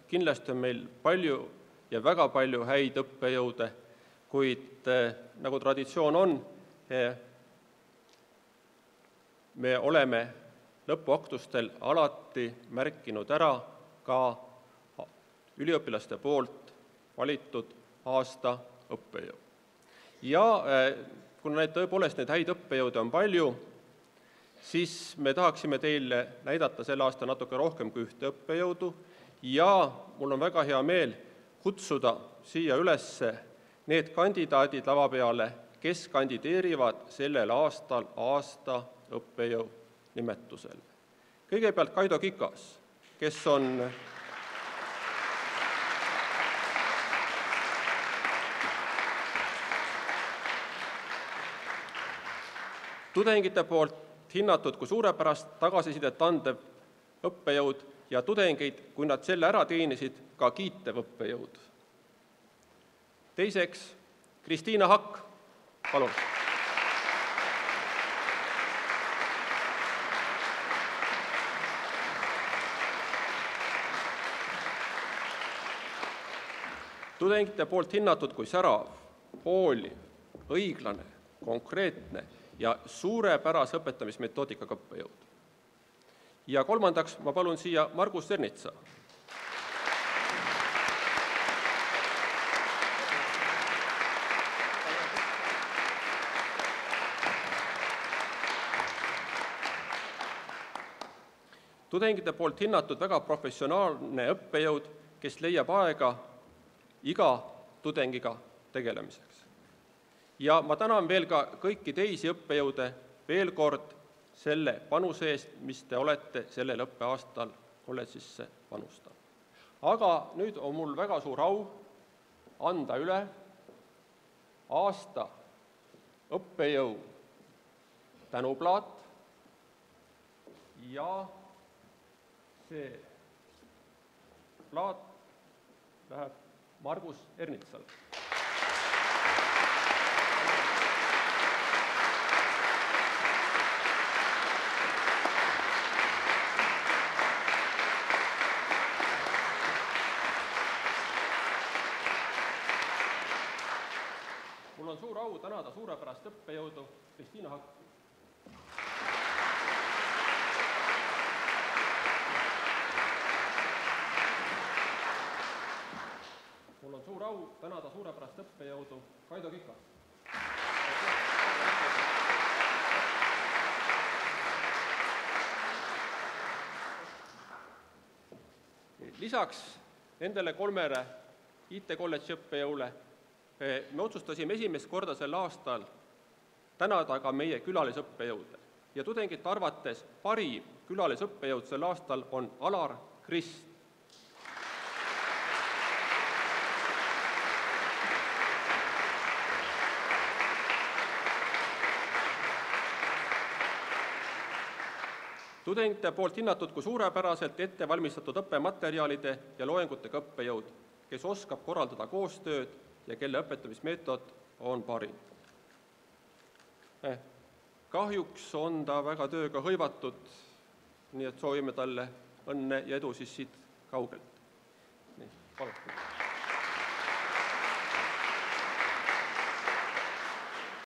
kindlasti on meil palju ja väga palju häid õppejõude, kuid nagu traditsioon on, me oleme lõpuaktustel alati märkinud ära ka üliõpilaste poolt valitud aasta õppejõu. Ja kuna tõepoolest neid häid õppejõude on palju, siis me tahaksime teile näidata sel aasta natuke rohkem kui ühte õppejõudu ja mul on väga hea meel kutsuda siia üles need kandidaadid lava peale, kes kandideerivad sellel aastal aasta õppejõu nimetusel. Kõigepealt Kaido Kikas, kes on tudengite poolt hinnatud kui suurepärast tagasisidet andev õppejõud ja tudengeid, kui nad selle ära teenisid, ka kiitev õppejõud. Teiseks, Kristiina Hakk, palun. Tudengite poolt hinnatud kui särav, hooliv, õiglane, konkreetne ja suurepärase õpetamismetoodikaga õppejõud. Ja kolmandaks ma palun siia Margus Ernitsa. Tudengite poolt hinnatud väga professionaalne õppejõud, kes leiab aega iga tudengiga tegelemiseks. Ja ma tänan veel ka kõiki teisi õppejõude veel kord selle panuse eest, mis te olete sellel õppeaastal kolledžisse panustanud. Aga nüüd on mul väga suur au anda üle aasta õppejõu tänuplaat ja see plaat läheb Margus Ernitsale. Mul on suur au tänada suurepärast õppejõudu Kristiina Hakki. Mul on suur au tänada suurepärast õppejõudu Kaido Kikas. Lisaks nendele kolmele IT-kolledži õppejõule me otsustasime esimest korda sel aastal tänada ka meie külalisõppejõude. Ja tudengite arvates parim külalisõppejõud sel aastal on Alar Krist. Tudengite poolt hinnatud kui suurepäraselt ette valmistatud õppematerjalide ja loengutega õppejõud, kes oskab korraldada koostööd ja kelle õpetamismeetod on parim. Kahjuks on ta väga tööga hõivatud, nii et soovime talle õnne ja edu siis siit kaugelt. Nii, palun.